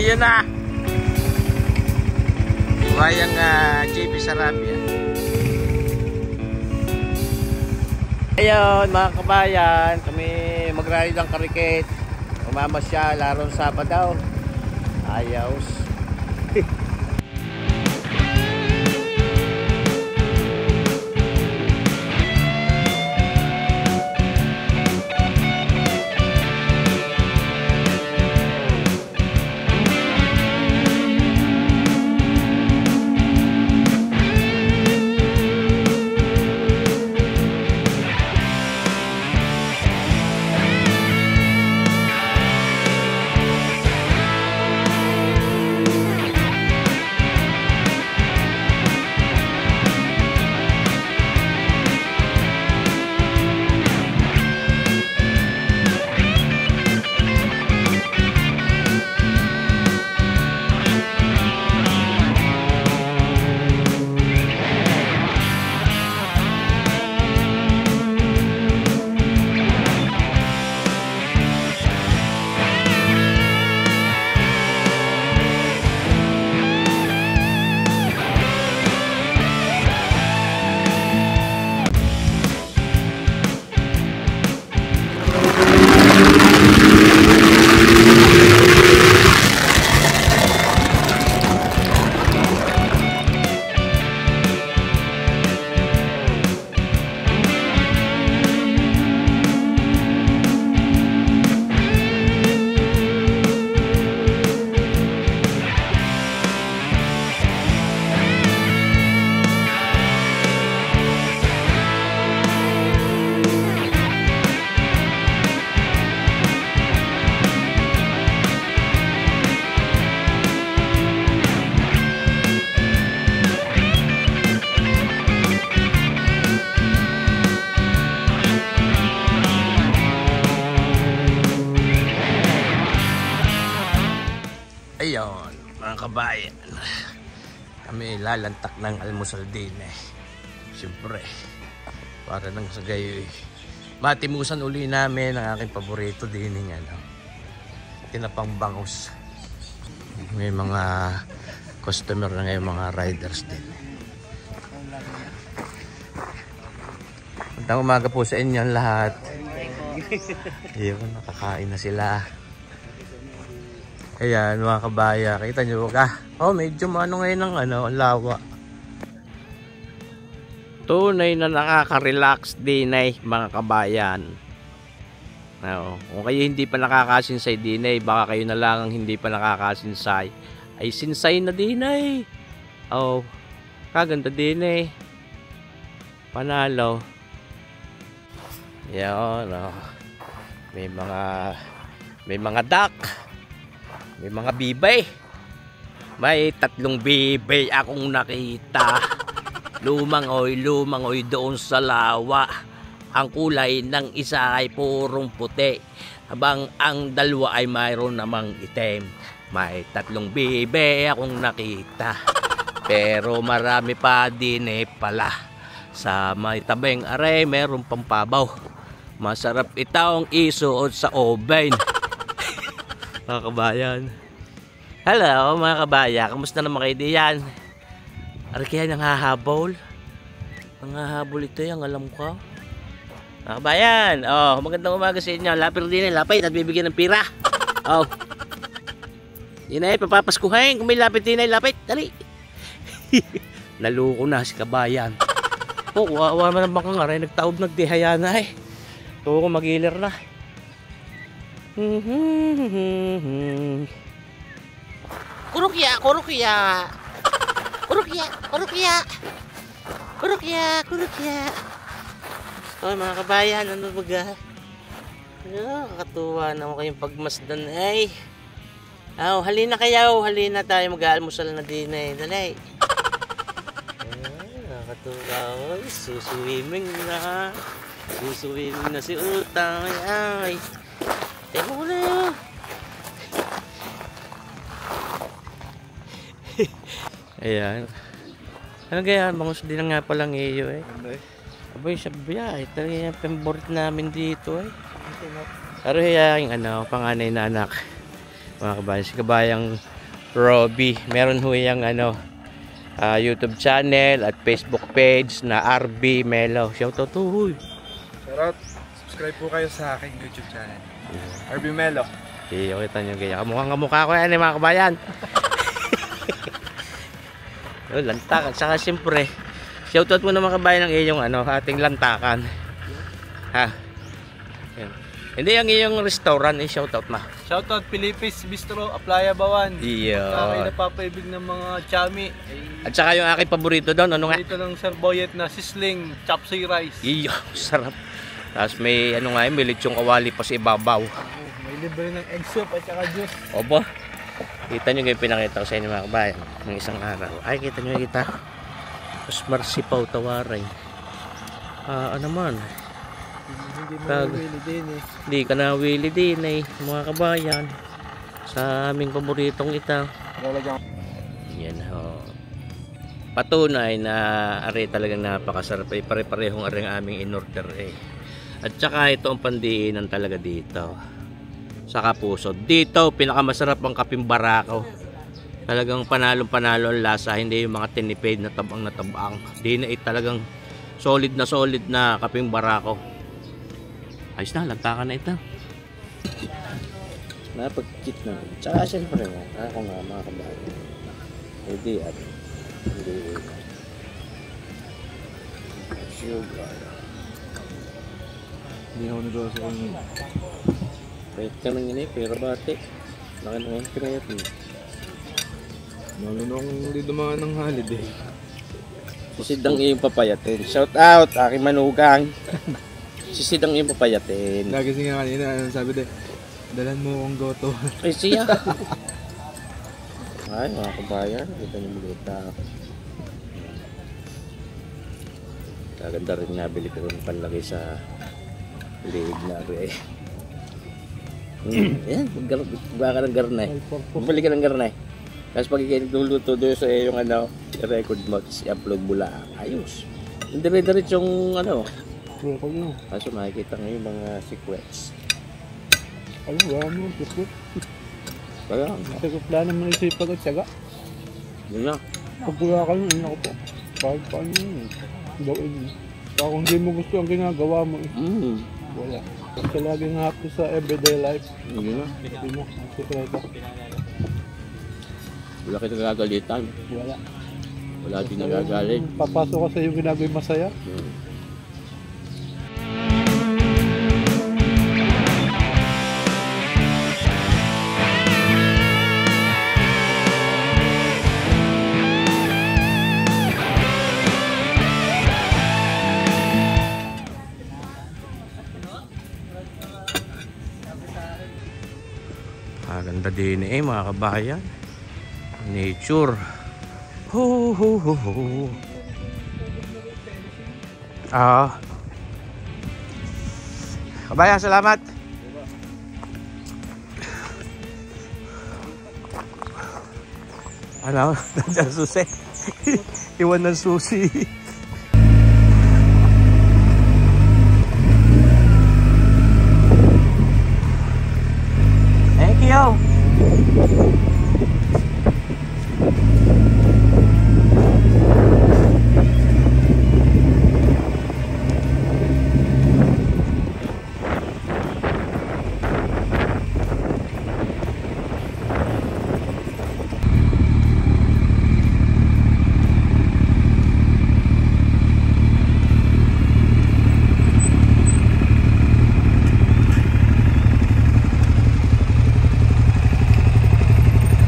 Ayun na. Bayang JP Sarabia. Ayun mga kabayan, kami mag-ride ng karikit. Umamasyal, larong Sabado. Ayos. Ayun, mga kabayan, kami lalantak ng almusal din Siyempre, para nang sa gayo matimusan uli namin ang aking paborito din tinapang bangus. May mga customer na ngayon, mga riders din. Magandang umaga po sa inyo lahat. Ayun, nakakain na sila. Ayan mga kabaya, kita nyo ka? Oh, medyo ano ngayon ng ang lawa. Tunay na nakaka-relax din mga kabayan. Kung kayo hindi pa nakakasinsay din baka kayo na lang ang hindi pa nakakasinsay. Ay sinsay na din Oh, kaganda din Panalo. Yan May mga duck. May mga bibay. May 3 bibay akong nakita. Lumangoy doon sa lawa. Ang kulay ng isa ay purong puti, habang ang dalawa ay mayroon namang itim. May 3 bibay akong nakita. Pero marami pa din pala. Sa may tabing aray mayroon pampabaw. Masarap itong isuot sa oven. Mga kabayan. Hello mga kabaya, kamusta naman kayo diyan? Ari kaya nang hahabol? Ang hahabol ito yung alam ko. Mga kabayan, magandang umaga sa inyo. Lapit din lapit at bibigyan ng pira. Din papapaskuhin. Kung may lapit din lapit, dali. Naluko na si kabayan. Kawawa naman kang aray, nagtaob nagdihaya na Ito ko magilir na. Kurukya. Oh mga kabayan, ano baga? Kakatuwa naman kayong pagmasdan halina kayo, halina tayo mag-aalmusal na din dali. Kakatuwa, susuwimming na si Utang Temo ko na yun. Ayan. Ano kaya? Bangus din nga palang iyo Aboy, sabi ito yung favorite namin dito Pero yung panganay na anak. Mga kabayan, si kabayang Robby. Meron ho yung YouTube channel at Facebook page na RB Melo. Shoutout to huy. Shoutout. Subscribe po kayo sa aking YouTube channel. RB Melo. Okay, kita nyo kaya. Kamukha ko yan mga kabayan. Lantakan. Saka siyempre, shoutout mo na mga kabayan ng iyong ating lantakan. Ha? Yan. Hindi ang iyong restaurant, shoutout na. Shoutout Pilipis Bistro, Aplaya Bawan. Iyo. Kaya napapaibig ng mga chami. At saka yung aking paborito doon, ano nga? Dito ng Sir Boyet na sisling, chopsay rice. Iyo, sarap. Tapos may may lechong kawali pa sa ibabaw. May libre ng egg soup at saka juice. Opo. Kita nyo yung pinakita ko sa inyo mga kabayan ng isang araw. Ay, kita nyo kita. Mas marsipaw tawaray. Ano man? Hindi mo nawili din eh. Hindi ka nawili din eh, mga kabayan. Sa aming paboritong ito. Yan ho. Patunay na are talagang napakasarap eh. Pare-parehong are ang aming in-order eh. At saka ito ang pandiinan talaga dito. Sa Kapuso. Dito, pinakamasarap ang kaping barako. Talagang panalong-panalo ang lasa. Hindi yung mga tinipid na tabang. Di na talagang solid na kaping barako. Ayos na, lantakan na ito. Napagkit na. Tsaka siyempre nga, ako nga mga kabayan. Hindi sugar. Hindi ako nagawa sa kanya. Wait ka nang yun pero bate. Laki na yung pinayat mo. Lalo na akong hindi dumaan ng holiday. Sisidang iyong papayatin. Shout out, aking manugang. Sisidang iyong papayatin. Lagi nga kanina, sabi din, dalan mo akong goto. Ay siya. Ay mga kabayan, kita niyo mulita. Kaganda rin nabili ko ng panlagay sa liig na rin. Yan, buka ka ng garnay. Bumili ka ng garnay. Tapos pag ikinuluto doon sa yung record mo, i-upload mo lang. Ayos. Hindi-diretso yung kaso makikita ngayon mga secrets. Wala mo, tukot. Kaya, Plano mo isipag at syaga. yun na. Pag wala ka nun, ako po. Kahit paano yun. Gawin mo. Kaya kung hindi mo gusto ang ginagawa mo, wala. Kasi laging happy sa everyday life. Yun na. Hindi mo, sikreto. Wala kita gagalitan. Wala. Wala din nagagalit. Papasok ka sa yung ginagawin masaya. Ganda din mga kabayan. Nature. Ho ho ho ho. Kabayan, salamat. Nandiyan susi. Iwan ng susi. Thank you.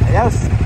Adiós.